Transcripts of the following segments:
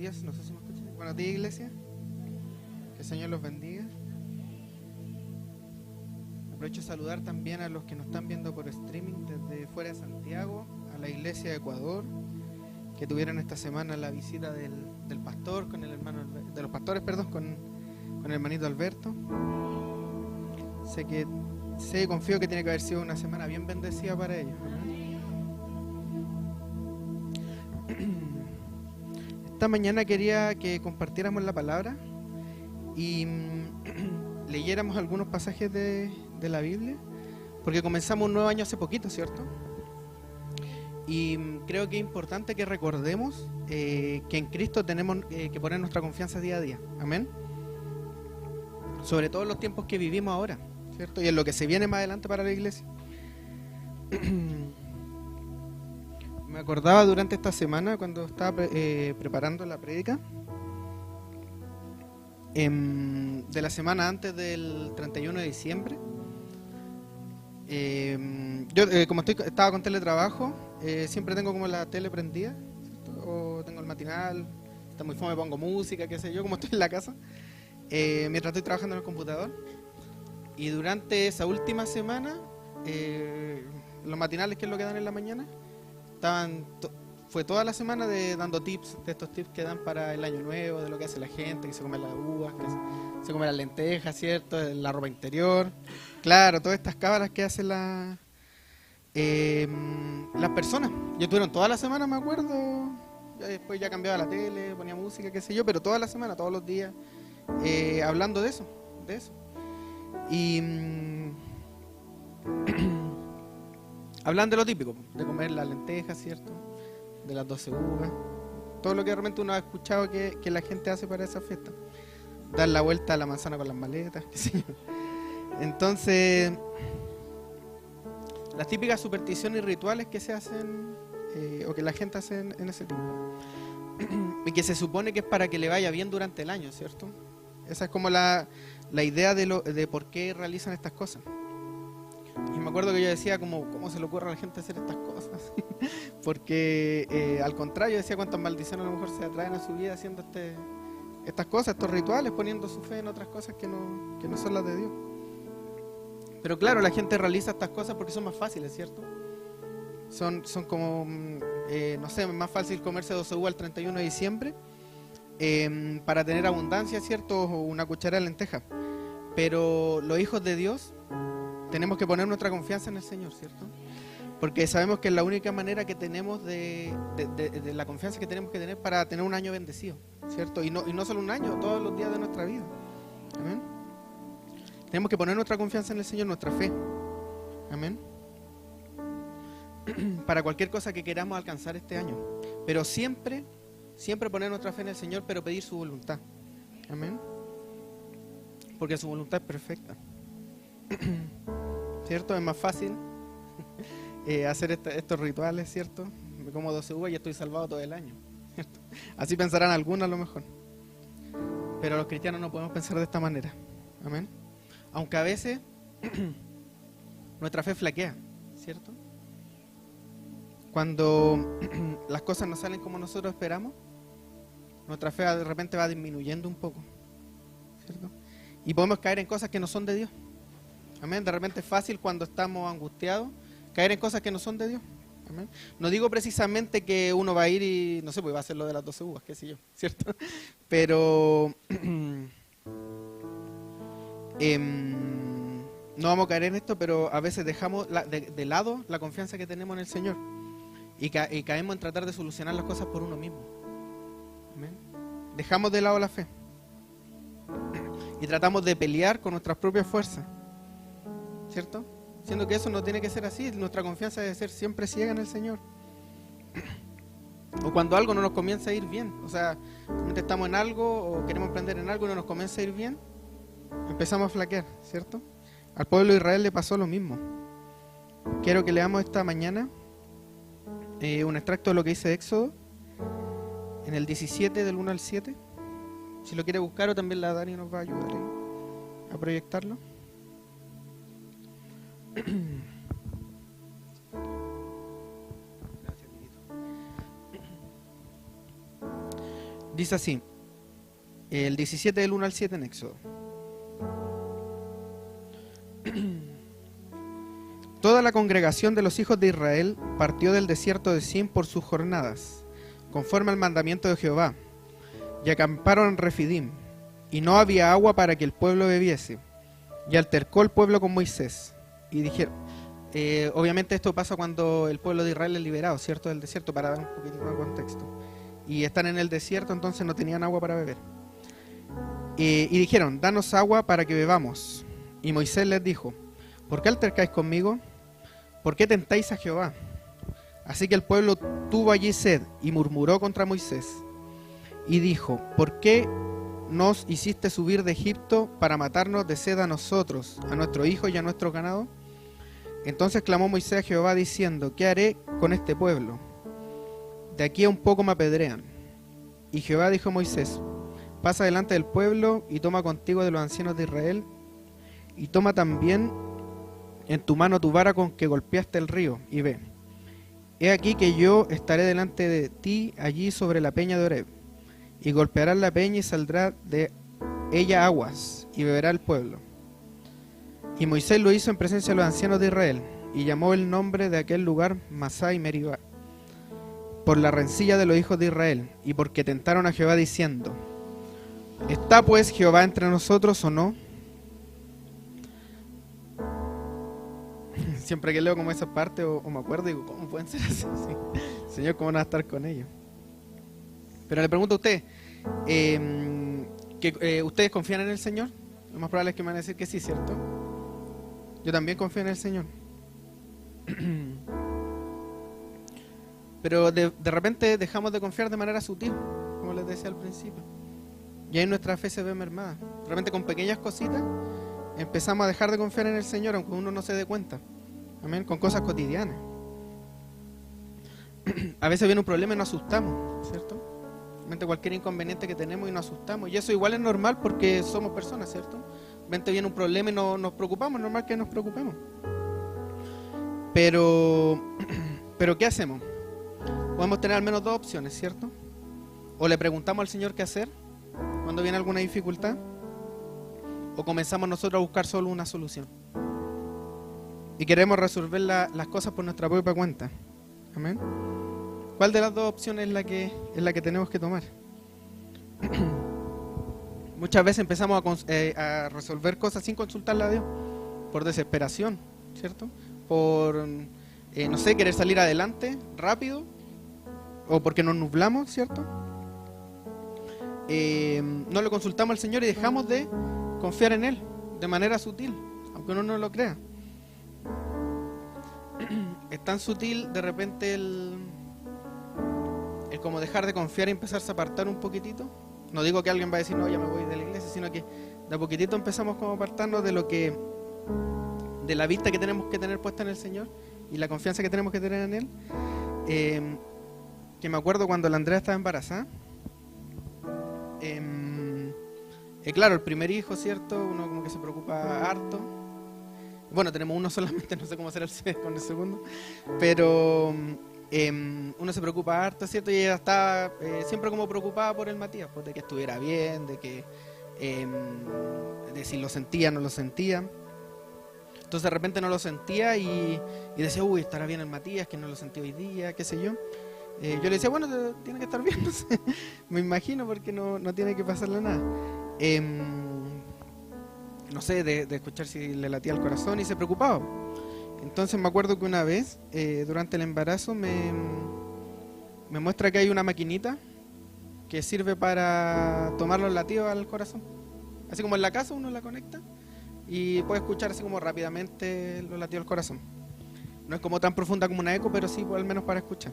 días, no sé si me escuchan. Buenos días, iglesia. Que el Señor los bendiga. Aprovecho de saludar también a los que nos están viendo por streaming desde fuera de Santiago, a la iglesia de Ecuador, que tuvieron esta semana la visita del pastor con el hermano, de los pastores, perdón, con el hermanito Alberto. Confío que tiene que haber sido una semana bien bendecida para ellos. Esta mañana quería que compartiéramos la palabra y leyéramos algunos pasajes de la Biblia, porque comenzamos un nuevo año hace poquito, ¿cierto? Y creo que es importante que recordemos que en Cristo tenemos que poner nuestra confianza día a día. Amén. Sobre todo en los tiempos que vivimos ahora, ¿cierto? Y en lo que se viene más adelante para la iglesia. Me acordaba durante esta semana, cuando estaba preparando la prédica, de la semana antes del 31 de diciembre. Yo, como estaba con teletrabajo, siempre tengo como la tele prendida, ¿cierto? O tengo el matinal, está muy fome, pongo música, qué sé yo, como estoy en la casa, mientras estoy trabajando en el computador. Y durante esa última semana, los matinales, que es lo que dan en la mañana, fue toda la semana dando tips, de estos tips que dan para el año nuevo, de lo que hace la gente, que se come las uvas, que se come las lentejas, ¿cierto? La ropa interior. Claro, todas estas cábalas que hacen las personas. Yo estuvieron toda la semana, me acuerdo. Después ya cambiaba la tele, ponía música, qué sé yo, pero toda la semana, todos los días, hablando de eso. Y hablan de lo típico, de comer las lentejas, ¿cierto? De las 12 uvas, todo lo que realmente uno ha escuchado que la gente hace para esa fiesta. Dar la vuelta a la manzana con las maletas, qué sé yo. Entonces, las típicas supersticiones y rituales que se hacen o que la gente hace en ese tiempo, y que se supone que es para que le vaya bien durante el año, ¿cierto? Esa es como la idea de por qué realizan estas cosas. Y me acuerdo que yo decía ¿cómo se le ocurre a la gente hacer estas cosas? Porque al contrario, decía cuántas maldiciones a lo mejor se atraen a su vida haciendo estas cosas, estos rituales, poniendo su fe en otras cosas que no son las de Dios. Pero claro, la gente realiza estas cosas porque son más fáciles, ¿cierto? Son como, no sé, más fácil comerse 12 uvas el 31 de diciembre para tener abundancia, ¿cierto? O una cucharada de lentejas. Pero los hijos de Dios tenemos que poner nuestra confianza en el Señor, ¿cierto? Porque sabemos que es la única manera que tenemos de la confianza que tenemos que tener para tener un año bendecido, ¿cierto? Y no solo un año, todos los días de nuestra vida. Amén. Tenemos que poner nuestra confianza en el Señor, nuestra fe. Amén. Para cualquier cosa que queramos alcanzar este año. Pero siempre poner nuestra fe en el Señor, pero pedir su voluntad. Amén. Porque su voluntad es perfecta. ¿Cierto? Es más fácil hacer estos rituales, ¿cierto? Me como 12 uvas y estoy salvado todo el año, ¿cierto? Así pensarán algunos a lo mejor. Pero los cristianos no podemos pensar de esta manera. Amén. Aunque a veces nuestra fe flaquea, ¿cierto? Cuando las cosas no salen como nosotros esperamos, nuestra fe de repente va disminuyendo un poco, ¿cierto? Y podemos caer en cosas que no son de Dios. Amén. De repente es fácil cuando estamos angustiados caer en cosas que no son de Dios. Amén. No digo precisamente que uno va a ir y, no sé, pues va a hacer lo de las 12 uvas, qué sé yo, ¿cierto? Pero no vamos a caer en esto, pero a veces dejamos de lado la confianza que tenemos en el Señor y caemos en tratar de solucionar las cosas por uno mismo. Amén. Dejamos de lado la fe y tratamos de pelear con nuestras propias fuerzas, ¿cierto? Siendo que eso no tiene que ser así. Nuestra confianza debe ser siempre ciega en el Señor. O cuando algo no nos comienza a ir bien, o sea, estamos en algo o queremos emprender en algo y no nos comienza a ir bien, empezamos a flaquear, ¿cierto? Al pueblo de Israel le pasó lo mismo. Quiero que leamos esta mañana un extracto de lo que dice Éxodo en el 17 del 1 al 7. Si lo quiere buscar, o también la Dani nos va a ayudar a proyectarlo. Dice así, el 17 del 1 al 7 en Éxodo. Toda la congregación de los hijos de Israel partió del desierto de Sin por sus jornadas, conforme al mandamiento de Jehová, y acamparon en Refidim, y no había agua para que el pueblo bebiese. Y altercó el pueblo con Moisés, y dijeron, obviamente esto pasa cuando el pueblo de Israel es liberado, ¿cierto?, del desierto, para dar un poquito de contexto. Y están en el desierto, entonces no tenían agua para beber. Y dijeron, danos agua para que bebamos. Y Moisés les dijo, ¿por qué altercáis conmigo? ¿Por qué tentáis a Jehová? Así que el pueblo tuvo allí sed y murmuró contra Moisés. Y dijo, ¿por qué nos hiciste subir de Egipto para matarnos de sed a nosotros, a nuestros hijos y a nuestro ganado? Entonces clamó Moisés a Jehová diciendo, ¿qué haré con este pueblo? De aquí a un poco me apedrean. Y Jehová dijo a Moisés, pasa delante del pueblo y toma contigo de los ancianos de Israel, y toma también en tu mano tu vara con que golpeaste el río, y ve. He aquí que yo estaré delante de ti allí sobre la peña de Horeb, y golpearás la peña y saldrá de ella aguas, y beberá el pueblo. Y Moisés lo hizo en presencia de los ancianos de Israel, y llamó el nombre de aquel lugar Masá y Meribá, por la rencilla de los hijos de Israel, y porque tentaron a Jehová diciendo, ¿está pues Jehová entre nosotros o no? Siempre que leo como esa parte o me acuerdo, digo, ¿cómo pueden ser así? Sí. Señor, ¿cómo van a estar con ellos? Pero le pregunto a usted, ¿ustedes confían en el Señor? Lo más probable es que me van a decir que sí, ¿cierto? Yo también confío en el Señor. Pero de repente dejamos de confiar de manera sutil, como les decía al principio. Y ahí nuestra fe se ve mermada. De repente con pequeñas cositas empezamos a dejar de confiar en el Señor, aunque uno no se dé cuenta. Amén, con cosas cotidianas. A veces viene un problema y nos asustamos, ¿cierto? Realmente cualquier inconveniente que tenemos y nos asustamos. Y eso igual es normal porque somos personas, ¿cierto? Realmente viene un problema y nos preocupamos, es normal que nos preocupemos. Pero ¿qué hacemos? Podemos tener al menos dos opciones, ¿cierto? O le preguntamos al Señor qué hacer cuando viene alguna dificultad, o comenzamos nosotros a buscar solo una solución. Y queremos resolver las cosas por nuestra propia cuenta. Amén. ¿Cuál de las dos opciones es la que tenemos que tomar? Muchas veces empezamos a resolver cosas sin consultarle a Dios, por desesperación, ¿cierto? Por, no sé, querer salir adelante rápido, o porque nos nublamos, ¿cierto? No le consultamos al Señor y dejamos de confiar en Él de manera sutil, aunque uno no lo crea. Es tan sutil de repente el como dejar de confiar y empezarse a apartar un poquitito. No digo que alguien va a decir, no, ya me voy de la iglesia, sino que de a poquitito empezamos como a apartarnos de la vista que tenemos que tener puesta en el Señor y la confianza que tenemos que tener en Él. Que me acuerdo cuando la Andrea estaba embarazada. Claro, el primer hijo, ¿cierto? Uno como que se preocupa harto. Bueno, tenemos uno solamente, no sé cómo será con el segundo. Pero uno se preocupa harto, ¿cierto? Y ella estaba siempre como preocupada por el Matías, pues, de que estuviera bien, de si lo sentía o no lo sentía. Entonces de repente no lo sentía y decía, uy, estará bien el Matías, que no lo sentí hoy día, qué sé yo. Yo le decía, bueno, tiene que estar bien, no sé. Me imagino, porque no tiene que pasarle nada. No sé, de escuchar si le latía el corazón, y se preocupaba. Entonces me acuerdo que una vez, durante el embarazo, me muestra que hay una maquinita que sirve para tomar los latidos al corazón. Así como en la casa uno la conecta y puede escuchar así como rápidamente los latidos del corazón. No es como tan profunda como una eco, pero sí, pues, al menos para escuchar.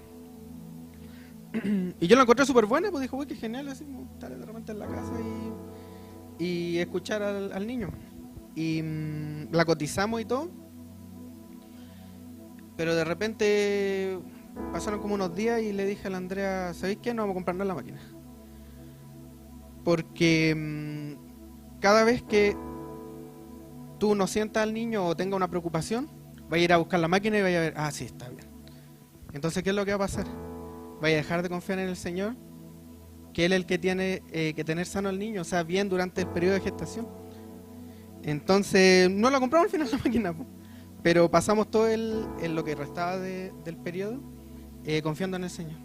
Y yo la encontré súper buena, pues dijo, uy, qué genial, así como estar de repente en la casa y escuchar al niño. Y la cotizamos y todo. Pero de repente pasaron como unos días y le dije a la Andrea, ¿sabéis qué? No vamos a comprarnos la máquina. Porque cada vez que tú no sientas al niño o tenga una preocupación, vaya a ir a buscar la máquina y vaya a ver, sí, está bien. Entonces, ¿qué es lo que va a pasar? Vaya a dejar de confiar en el Señor, que Él es el que tiene que tener sano al niño, o sea, bien durante el periodo de gestación. Entonces, no la compramos al final la máquina, po, pero pasamos todo lo que restaba del periodo confiando en el Señor.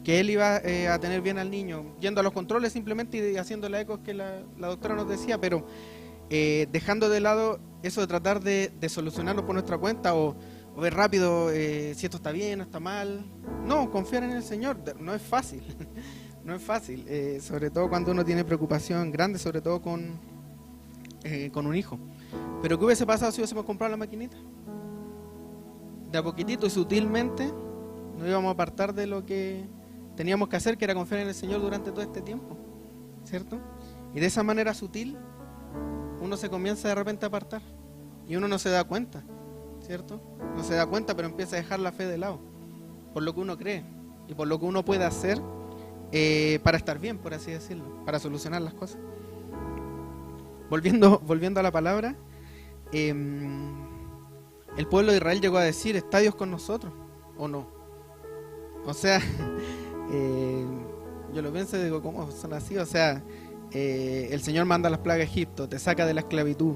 Que Él iba a tener bien al niño, yendo a los controles simplemente y haciendo la ecos que la doctora nos decía, pero dejando de lado eso de tratar de solucionarlo por nuestra cuenta o ver rápido si esto está bien o está mal. No, confiar en el Señor no es fácil. No es fácil, sobre todo cuando uno tiene preocupación grande, sobre todo con un hijo. Pero ¿qué hubiese pasado si hubiésemos comprado la maquinita? De a poquitito y sutilmente nos íbamos a apartar de lo que teníamos que hacer, que era confiar en el Señor durante todo este tiempo, ¿cierto? Y de esa manera sutil uno se comienza de repente a apartar y uno no se da cuenta, ¿cierto? No se da cuenta, pero empieza a dejar la fe de lado por lo que uno cree y por lo que uno puede hacer para estar bien, por así decirlo, para solucionar las cosas. Volviendo a la palabra, el pueblo de Israel llegó a decir: ¿está Dios con nosotros o no? O sea, yo lo pienso y digo, ¿cómo son así? O sea, el Señor manda las plagas a Egipto, te saca de la esclavitud,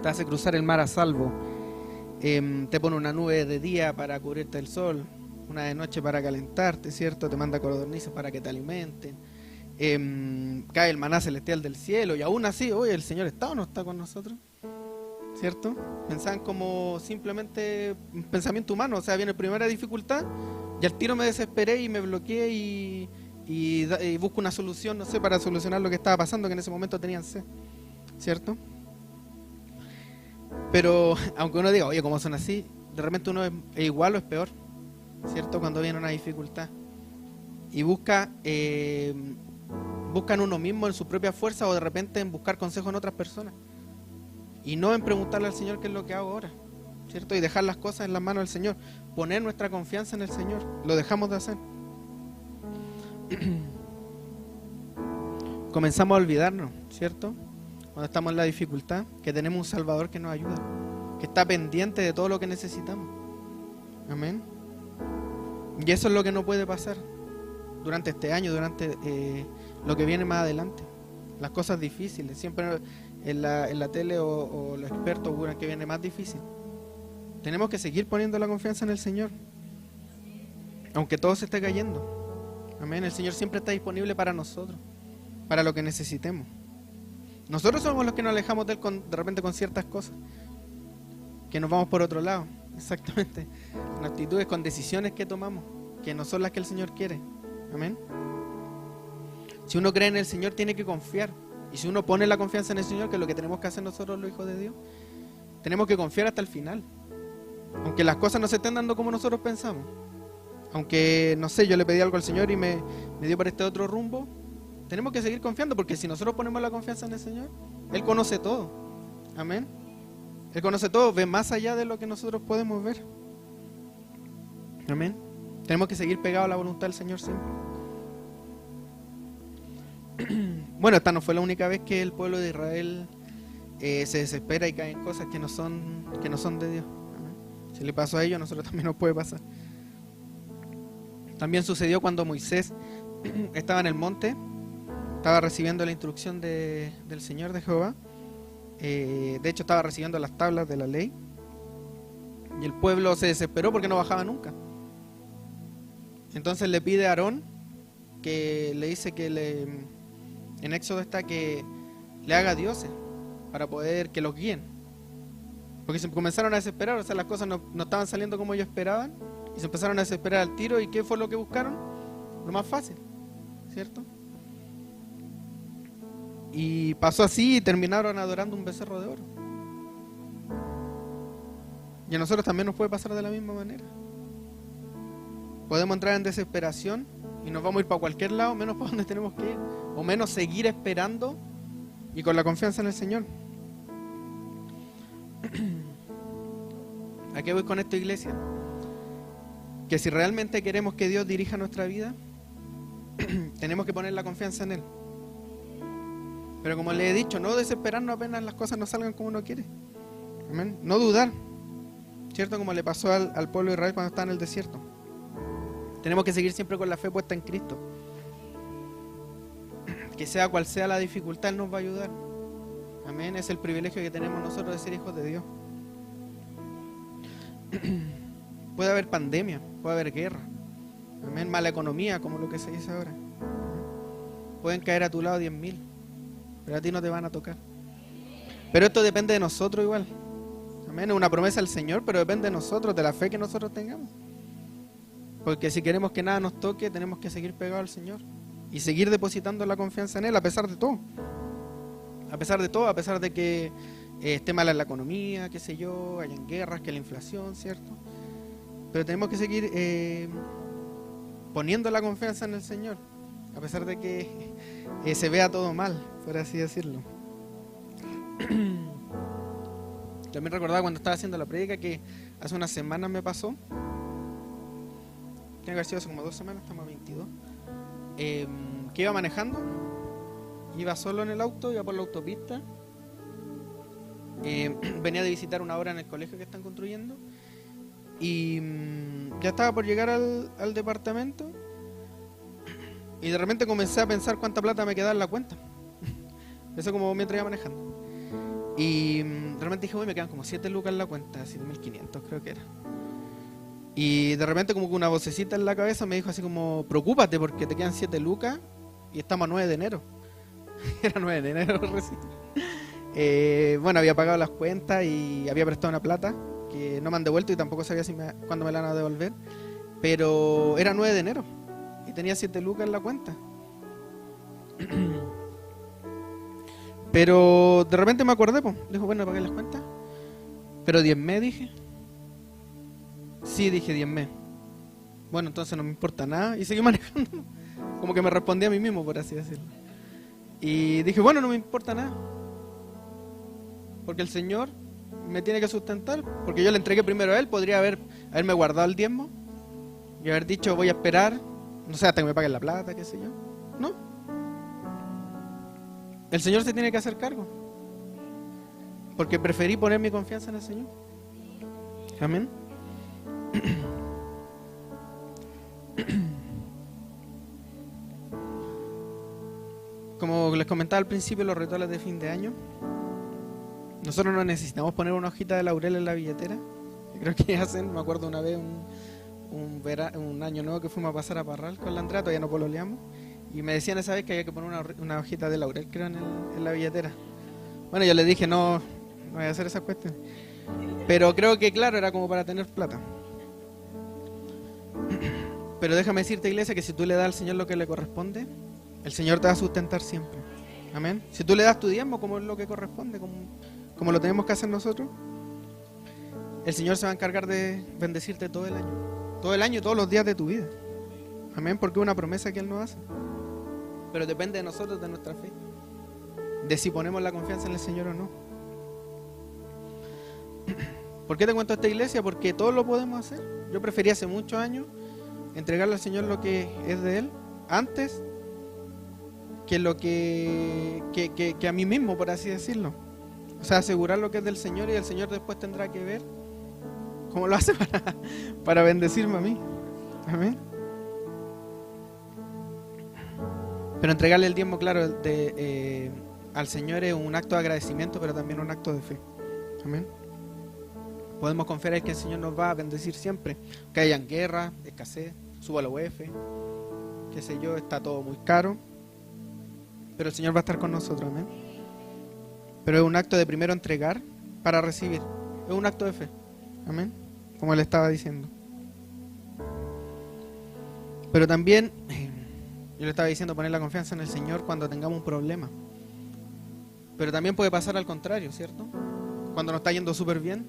te hace cruzar el mar a salvo, te pone una nube de día para cubrirte del sol, una de noche para calentarte, ¿cierto? Te manda codornices para que te alimenten, cae el maná celestial del cielo, y aún así, oye, ¿el Señor está o no está con nosotros? ¿Cierto? Pensaban como simplemente un pensamiento humano, o sea, viene primera dificultad y al tiro me desesperé y me bloqueé y busco una solución, no sé, para solucionar lo que estaba pasando, que en ese momento tenían sed, ¿cierto? Pero aunque uno diga, oye, ¿cómo son así? De repente uno es igual o es peor, ¿cierto? Cuando viene una dificultad y busca en uno mismo, en su propia fuerza, o de repente en buscar consejo en otras personas y no en preguntarle al Señor qué es lo que hago ahora, ¿cierto? Y dejar las cosas en las manos del Señor, poner nuestra confianza en el Señor. Lo dejamos de hacer. Comenzamos a olvidarnos, ¿cierto? Cuando estamos en la dificultad, que tenemos un Salvador que nos ayuda, que está pendiente de todo lo que necesitamos. Amén. Y eso es lo que no puede pasar durante este año, durante lo que viene más adelante. Las cosas difíciles, siempre en la tele o los expertos auguran que viene más difícil. Tenemos que seguir poniendo la confianza en el Señor, aunque todo se esté cayendo. Amén. El Señor siempre está disponible para nosotros, para lo que necesitemos. Nosotros somos los que nos alejamos de Él de repente con ciertas cosas, que nos vamos por otro lado. Exactamente, con actitudes, con decisiones que tomamos, que no son las que el Señor quiere. Amén. Si uno cree en el Señor, tiene que confiar. Y si uno pone la confianza en el Señor, que es lo que tenemos que hacer nosotros los hijos de Dios, tenemos que confiar hasta el final. Aunque las cosas no se estén dando como nosotros pensamos, aunque, no sé, yo le pedí algo al Señor y me dio por este otro rumbo, tenemos que seguir confiando, porque si nosotros ponemos la confianza en el Señor, Él conoce todo. Amén. Él conoce todo, ve más allá de lo que nosotros podemos ver. Amén. Tenemos que seguir pegados a la voluntad del Señor siempre. Bueno, esta no fue la única vez que el pueblo de Israel se desespera y cae en cosas que no son de Dios. Amén. Si le pasó a ellos, a nosotros también nos puede pasar. También sucedió cuando Moisés estaba en el monte, estaba recibiendo la instrucción del Señor, de Jehová. De hecho, estaba recibiendo las tablas de la ley, y el pueblo se desesperó porque no bajaba nunca. Entonces le pide a Aarón, que le dice en Éxodo está, que le haga dioses para poder que los guíen, porque se comenzaron a desesperar. O sea, las cosas no estaban saliendo como ellos esperaban y se empezaron a desesperar al tiro. ¿Y qué fue lo que buscaron? Lo más fácil, ¿cierto? Y pasó así y terminaron adorando un becerro de oro. Y a nosotros también nos puede pasar de la misma manera. Podemos entrar en desesperación y nos vamos a ir para cualquier lado, menos para donde tenemos que ir, o menos seguir esperando y con la confianza en el Señor. ¿A qué voy con esto, iglesia? Que si realmente queremos que Dios dirija nuestra vida, tenemos que poner la confianza en Él. Pero como le he dicho, no desesperarnos apenas las cosas no salgan como uno quiere. Amén. No dudar, ¿cierto? Como le pasó al pueblo de Israel cuando estaba en el desierto. Tenemos que seguir siempre con la fe puesta en Cristo. que sea cual sea la dificultad, Él nos va a ayudar. Amén. Es el privilegio que tenemos nosotros de ser hijos de Dios. Puede haber pandemia, puede haber guerra, amén, mala economía, como lo que se dice ahora. Pueden caer a tu lado 10.000, pero a ti no te van a tocar. Pero esto depende de nosotros igual. Amén, es una promesa del Señor, pero depende de nosotros, de la fe que nosotros tengamos. Porque si queremos que nada nos toque, tenemos que seguir pegados al Señor y seguir depositando la confianza en Él, a pesar de todo. A pesar de todo, a pesar de que esté mala la economía, qué sé yo, hayan guerras, que la inflación, ¿cierto? Pero tenemos que seguir poniendo la confianza en el Señor, a pesar de que se vea todo mal, por así decirlo. También recordaba cuando estaba haciendo la prédica que hace unas semanas me pasó, tiene que haber sido hace como 2 semanas, estamos a 22, que iba manejando, iba solo en el auto, iba por la autopista, venía de visitar una obra en el colegio que están construyendo y ya estaba por llegar al departamento y de repente comencé a pensar cuánta plata me quedaba en la cuenta. Eso como mientras iba manejando. Y de repente dije, uy, me quedan como 7 lucas en la cuenta, 7.500 creo que era. Y de repente como que una vocecita en la cabeza me dijo así como, preocúpate porque te quedan 7 lucas y estamos a 9 de enero. Era 9 de enero recién. Bueno, había pagado las cuentas y había prestado una plata que no me han devuelto y tampoco sabía cuándo me la van a devolver. Pero era 9 de enero y tenía 7 lucas en la cuenta. Pero de repente me acordé, pues. Dijo, bueno, pagué las cuentas. Pero 10.000 dije. Sí, dije 10.000. Bueno, entonces no me importa nada y seguí manejando. Como que me respondí a mí mismo, por así decirlo. Y dije, bueno, no me importa nada. Porque el Señor me tiene que sustentar. Porque yo le entregué primero a Él. Podría haberme guardado el diezmo y haber dicho, voy a esperar, no sé, hasta que me paguen la plata, qué sé yo. No. El Señor se tiene que hacer cargo. Porque preferí poner mi confianza en el Señor. Amén. Como les comentaba al principio, los rituales de fin de año, nosotros no necesitamos poner una hojita de laurel en la billetera. Creo que hacen, me acuerdo una vez un año nuevo que fuimos a pasar a Parral con la Andrea, todavía no pololeamos, y me decían esa vez que había que poner una hojita de laurel, creo, en la billetera. Bueno, yo le dije, no voy a hacer esa cuestión. Pero creo que, claro, era como para tener plata. Pero déjame decirte, iglesia, que si tú le das al Señor lo que le corresponde, el Señor te va a sustentar siempre. Amén. Si tú le das tu diezmo como es lo que corresponde, como lo tenemos que hacer nosotros, el Señor se va a encargar de bendecirte todo el año. Todo el año y todos los días de tu vida. Amén, porque es una promesa que Él nos hace. Pero depende de nosotros, de nuestra fe. De si ponemos la confianza en el Señor o no. ¿Por qué te cuento esta iglesia? Porque todos lo podemos hacer. Yo preferí hace muchos años entregarle al Señor lo que es de Él antes que lo que a mí mismo, por así decirlo. O sea, asegurar lo que es del Señor y el Señor después tendrá que ver cómo lo hace para bendecirme a mí. Amén. Pero entregarle el diezmo, claro, al Señor es un acto de agradecimiento, pero también un acto de fe. Amén. Podemos confiar en que el Señor nos va a bendecir siempre. Que hayan guerra, escasez, suba la UF, qué sé yo, está todo muy caro. Pero el Señor va a estar con nosotros, amén. Pero es un acto de primero entregar para recibir. Es un acto de fe, amén, como él estaba diciendo. Pero también, yo le estaba diciendo poner la confianza en el Señor cuando tengamos un problema. Pero también puede pasar al contrario, ¿cierto? Cuando nos está yendo súper bien,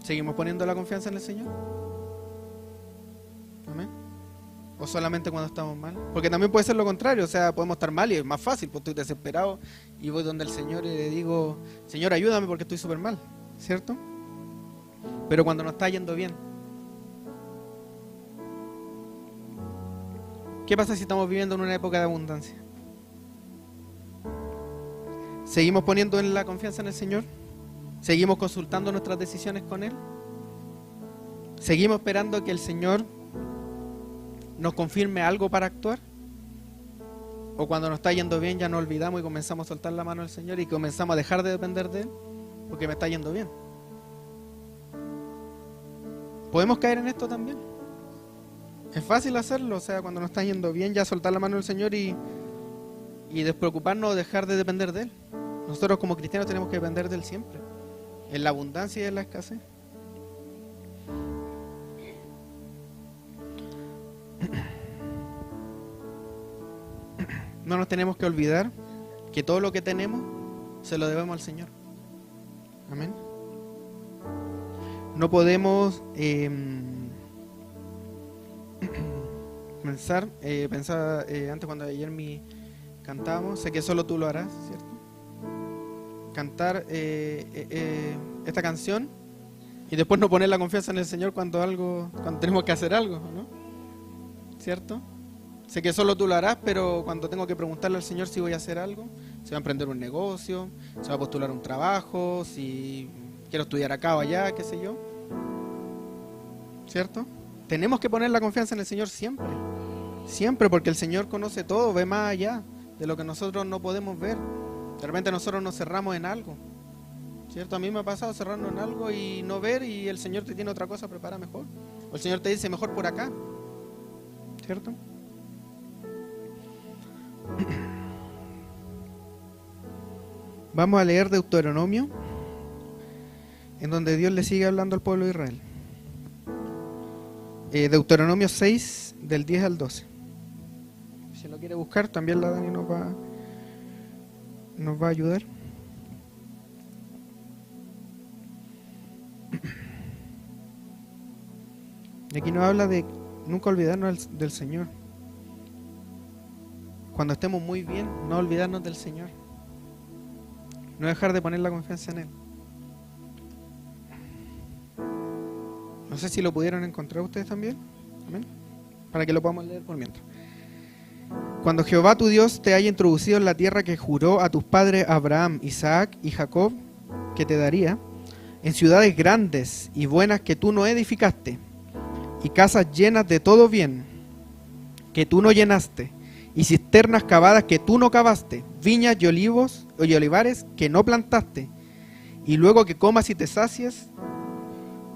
¿seguimos poniendo la confianza en el Señor? Amén. ¿O solamente cuando estamos mal? Porque también puede ser lo contrario, o sea, podemos estar mal y es más fácil, pues estoy desesperado y voy donde el Señor y le digo, Señor, ayúdame porque estoy súper mal, ¿cierto? Pero cuando nos está yendo bien, ¿qué pasa si estamos viviendo en una época de abundancia? ¿Seguimos poniendo en la confianza en el Señor? ¿Seguimos consultando nuestras decisiones con Él? ¿Seguimos esperando que el Señor nos confirme algo para actuar? O cuando nos está yendo bien ya nos olvidamos y comenzamos a soltar la mano del Señor y comenzamos a dejar de depender de Él porque me está yendo bien. Podemos caer en esto también. Es fácil hacerlo, o sea, cuando nos está yendo bien ya soltar la mano del Señor y despreocuparnos o dejar de depender de Él. Nosotros como cristianos tenemos que depender de Él siempre, en la abundancia y en la escasez. No nos tenemos que olvidar que todo lo que tenemos se lo debemos al Señor. Amén. No podemos pensaba antes cuando ayer cantábamos, sé que solo tú lo harás, ¿cierto? Cantar esta canción y después no poner la confianza en el Señor cuando tenemos que hacer algo, ¿no? ¿Cierto? Sé que solo tú lo harás, pero cuando tengo que preguntarle al Señor si voy a hacer algo, si va a emprender un negocio, si va a postular un trabajo, si quiero estudiar acá o allá, qué sé yo, ¿cierto? Tenemos que poner la confianza en el Señor siempre, siempre, porque el Señor conoce todo, ve más allá de lo que nosotros no podemos ver. De repente nosotros nos cerramos en algo, ¿cierto? A mí me ha pasado cerrarnos en algo y no ver, y el Señor te tiene otra cosa preparada mejor, o el Señor te dice mejor por acá, ¿cierto? Vamos a leer Deuteronomio, en donde Dios le sigue hablando al pueblo de Israel. Deuteronomio 6, del 10 al 12. Si lo quiere buscar, también la Dani nos va a ayudar. Y aquí nos habla de nunca olvidarnos del Señor. Cuando estemos muy bien, no olvidarnos del Señor. No dejar de poner la confianza en Él. No sé si lo pudieron encontrar ustedes también. ¿Amén? Para que lo podamos leer por mientras. Cuando Jehová tu Dios te haya introducido en la tierra que juró a tus padres Abraham, Isaac y Jacob, que te daría, en ciudades grandes y buenas que tú no edificaste, y casas llenas de todo bien, que tú no llenaste, y cisternas cavadas que tú no cavaste, viñas y olivos y olivares que no plantaste, y luego que comas y te sacies,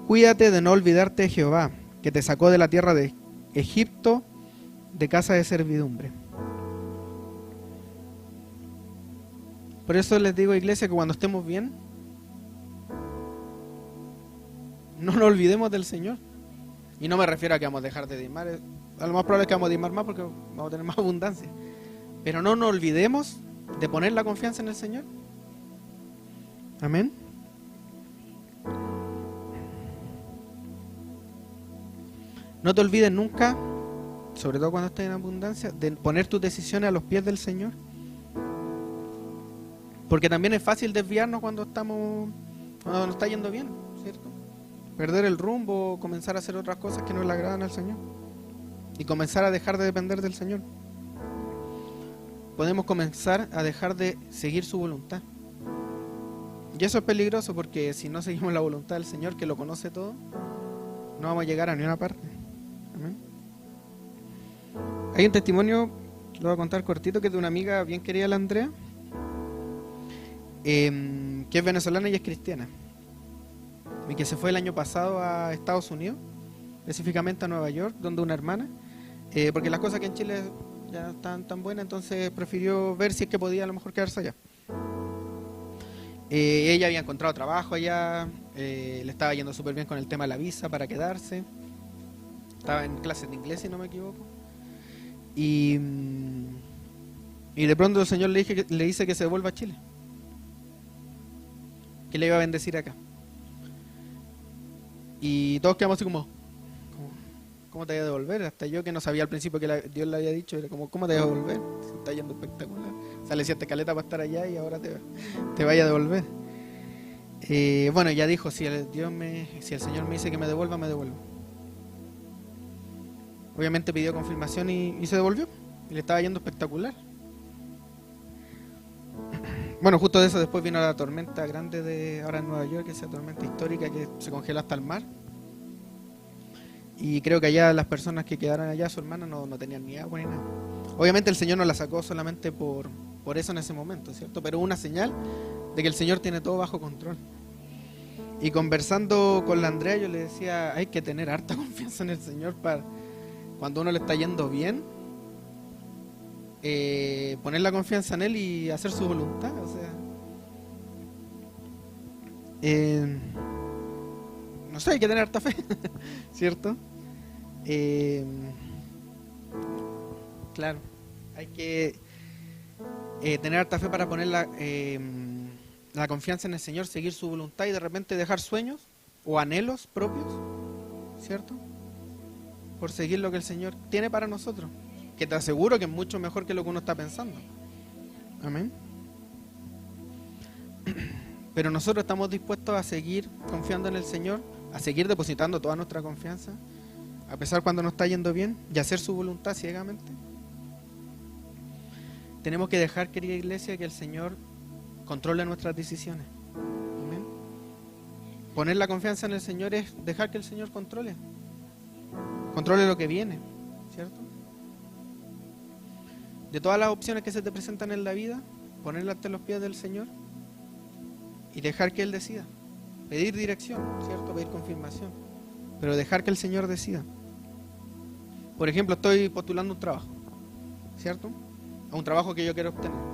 cuídate de no olvidarte de Jehová, que te sacó de la tierra de Egipto, de casa de servidumbre. Por eso les digo, iglesia, que cuando estemos bien, no nos olvidemos del Señor. Y no me refiero a que vamos a dejar de diezmar. A lo más probable es que vamos a diezmar más porque vamos a tener más abundancia. Pero no nos olvidemos de poner la confianza en el Señor. Amén. No te olvides nunca, sobre todo cuando estés en abundancia, de poner tus decisiones a los pies del Señor. Porque también es fácil desviarnos cuando nos está yendo bien, ¿cierto? Perder el rumbo, comenzar a hacer otras cosas que no le agradan al Señor. Y comenzar a dejar de depender del Señor. Podemos comenzar a dejar de seguir su voluntad. Y eso es peligroso porque si no seguimos la voluntad del Señor, que lo conoce todo, no vamos a llegar a ninguna parte. Amén. Hay un testimonio, lo voy a contar cortito, que es de una amiga bien querida, la Andrea, que es venezolana y es cristiana, y que se fue el año pasado a Estados Unidos, específicamente a Nueva York, donde una hermana, porque las cosas aquí en Chile ya no están tan buenas, entonces prefirió ver si es que podía a lo mejor quedarse allá. Ella había encontrado trabajo allá, le estaba yendo súper bien con el tema de la visa para quedarse, estaba en clases de inglés si no me equivoco, y de pronto el Señor le dice que se devuelva a Chile, que le iba a bendecir acá. Y todos quedamos así como ¿cómo te voy a devolver? Hasta yo, que no sabía al principio que Dios le había dicho, era como, ¿cómo te voy a devolver? Se está yendo espectacular. Sale cierta caleta para estar allá y ahora te vaya a devolver. Bueno, ya dijo, si el Señor me dice que me devuelva, me devuelvo. Obviamente pidió confirmación y se devolvió. Y le estaba yendo espectacular. Bueno, justo de eso después vino la tormenta grande de ahora en Nueva York, esa tormenta histórica que se congeló hasta el mar. Y creo que allá las personas que quedaron allá, su hermana, no tenían ni agua ni nada. Obviamente el Señor no la sacó solamente por eso en ese momento, ¿cierto? Pero una señal de que el Señor tiene todo bajo control. Y conversando con la Andrea, yo le decía, hay que tener harta confianza en el Señor para cuando uno le está yendo bien, poner la confianza en Él y hacer su voluntad. O sea, no sé, hay que tener harta fe, ¿cierto? Claro, hay que tener harta fe para poner la confianza en el Señor, seguir su voluntad y de repente dejar sueños o anhelos propios, ¿cierto? Por seguir lo que el Señor tiene para nosotros, que te aseguro que es mucho mejor que lo que uno está pensando. Amén. Pero nosotros estamos dispuestos a seguir confiando en el Señor, a seguir depositando toda nuestra confianza, a pesar cuando nos está yendo bien, y hacer su voluntad ciegamente. Tenemos que dejar, querida iglesia, que el Señor controle nuestras decisiones. Amén. Poner la confianza en el Señor es dejar que el Señor controle lo que viene, ¿cierto? De todas las opciones que se te presentan en la vida, ponerlas ante los pies del Señor y dejar que Él decida. Pedir dirección, ¿cierto? Pedir confirmación, pero dejar que el Señor decida. Por ejemplo, estoy postulando un trabajo, ¿cierto? A un trabajo que yo quiero obtener.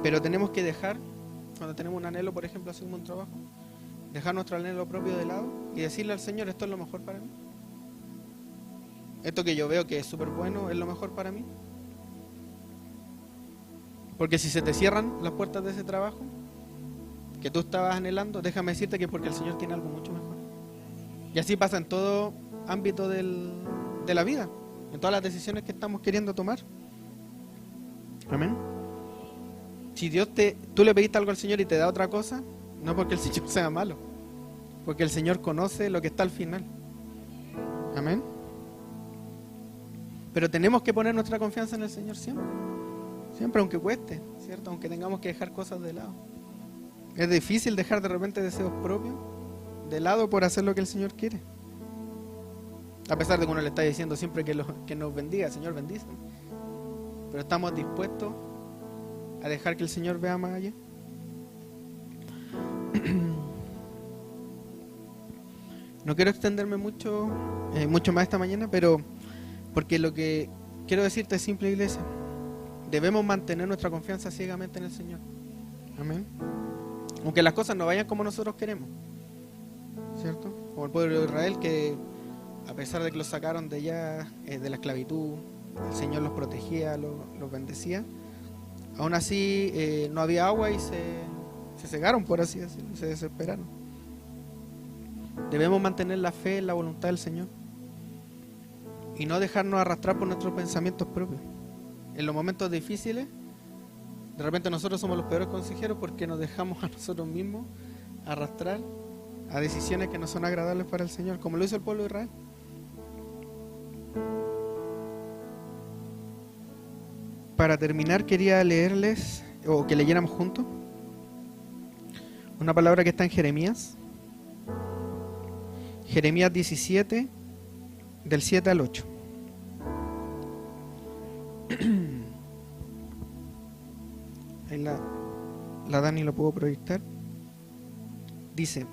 Pero tenemos que dejar, cuando tenemos un anhelo, por ejemplo, hacer un trabajo, dejar nuestro anhelo propio de lado y decirle al Señor, esto es lo mejor para mí. Esto que yo veo que es súper bueno, es lo mejor para mí. Porque si se te cierran las puertas de ese trabajo que tú estabas anhelando, déjame decirte que porque el Señor tiene algo mucho mejor. Y así pasa en todo ámbito de la vida, en todas las decisiones que estamos queriendo tomar. Amén. Si tú le pediste algo al Señor y te da otra cosa, no porque el Señor sea malo, porque el Señor conoce lo que está al final. Amén. Pero tenemos que poner nuestra confianza en el Señor siempre. Siempre, aunque cueste, ¿cierto? Aunque tengamos que dejar cosas de lado. Es difícil dejar de repente deseos propios de lado por hacer lo que el Señor quiere. A pesar de que uno le está diciendo siempre que nos bendiga, Señor, bendice. Pero estamos dispuestos a dejar que el Señor vea más allá. No quiero extenderme mucho más esta mañana, pero porque lo que quiero decirte es simple, iglesia. Debemos mantener nuestra confianza ciegamente en el Señor. Amén. Aunque las cosas no vayan como nosotros queremos, ¿cierto? Como el pueblo de Israel, que a pesar de que los sacaron de allá, de la esclavitud, el Señor los protegía, los bendecía. Aún así no había agua y se cegaron, por así decirlo, se desesperaron. Debemos mantener la fe en la voluntad del Señor y no dejarnos arrastrar por nuestros pensamientos propios. En los momentos difíciles, de repente nosotros somos los peores consejeros porque nos dejamos a nosotros mismos arrastrar a decisiones que no son agradables para el Señor, como lo hizo el pueblo de Israel. Para terminar, quería leerles, o que leyéramos juntos, una palabra que está en Jeremías. Jeremías 17, del 7 al 8. Ahí la Dani lo puedo proyectar. Dice,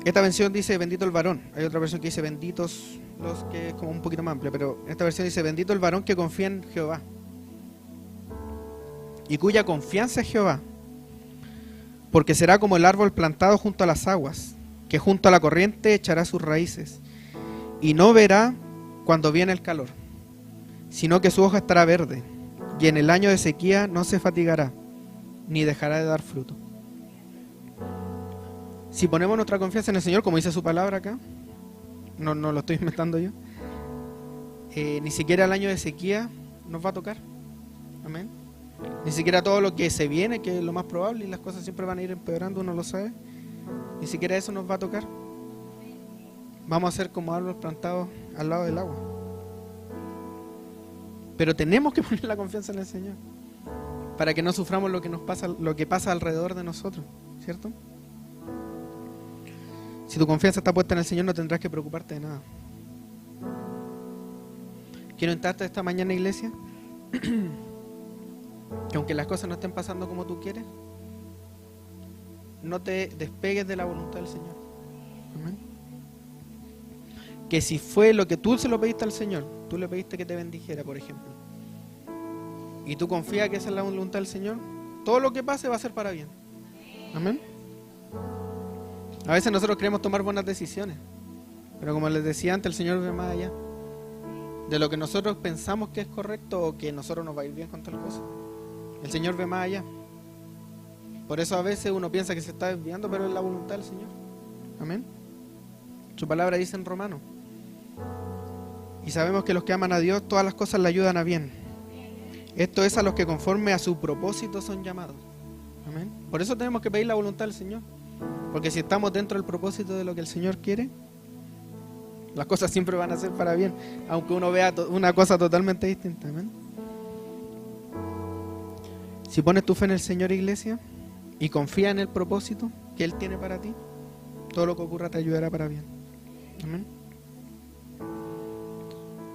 esta versión dice bendito el varón. Hay otra versión que dice benditos los, que es como un poquito más amplia, pero esta versión dice bendito el varón que confía en Jehová y cuya confianza es Jehová, porque será como el árbol plantado junto a las aguas, que junto a la corriente echará sus raíces y no verá cuando viene el calor, sino que su hoja estará verde, y en el año de sequía no se fatigará, ni dejará de dar fruto. Si ponemos nuestra confianza en el Señor, como dice su palabra acá, no lo estoy inventando yo, ni siquiera el año de sequía nos va a tocar. Amén. Ni siquiera todo lo que se viene, que es lo más probable, y las cosas siempre van a ir empeorando, uno lo sabe. Ni siquiera eso nos va a tocar. Vamos a ser como árboles plantados al lado del agua. Pero tenemos que poner la confianza en el Señor para que no suframos lo que pasa alrededor de nosotros, ¿cierto? Si tu confianza está puesta en el Señor, no tendrás que preocuparte de nada. Quiero invitarte esta mañana, iglesia, que aunque las cosas no estén pasando como tú quieres, no te despegues de la voluntad del Señor. Amén. Que si fue lo que tú se lo pediste al Señor, tú le pediste que te bendijera, por ejemplo, y tú confías que esa es la voluntad del Señor, todo lo que pase va a ser para bien. Amén. A veces nosotros queremos tomar buenas decisiones, pero como les decía antes, el Señor ve más allá de lo que nosotros pensamos que es correcto o que nosotros nos va a ir bien con tal cosa. El Señor ve más allá. Por eso a veces uno piensa que se está desviando, pero es la voluntad del Señor. Amén. Su palabra dice en Romanos. Y sabemos que los que aman a Dios, todas las cosas le ayudan a bien. Esto es a los que conforme a su propósito son llamados. Amén. Por eso tenemos que pedir la voluntad del Señor. Porque si estamos dentro del propósito de lo que el Señor quiere, las cosas siempre van a ser para bien, aunque uno vea una cosa totalmente distinta. Amén. Si pones tu fe en el Señor, iglesia, y confía en el propósito que Él tiene para ti, todo lo que ocurra te ayudará para bien. Amén.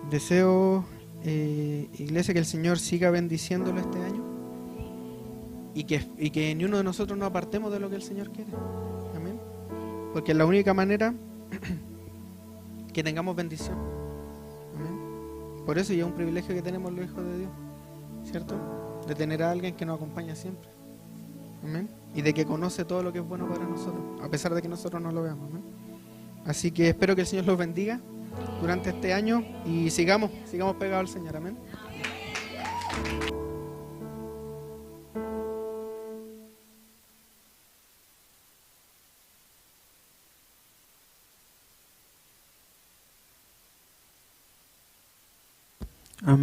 Deseo, iglesia, que el Señor siga bendiciéndolo este año y que ni uno de nosotros nos apartemos de lo que el Señor quiere. Amén. Porque es la única manera que tengamos bendición. Amén. Por eso ya es un privilegio que tenemos los hijos de Dios, ¿cierto? De tener a alguien que nos acompaña siempre. Amén. Y de que conoce todo lo que es bueno para nosotros, a pesar de que nosotros no lo veamos. Amén. Así que espero que el Señor los bendiga durante este año y sigamos pegados al Señor. Amén. Amén.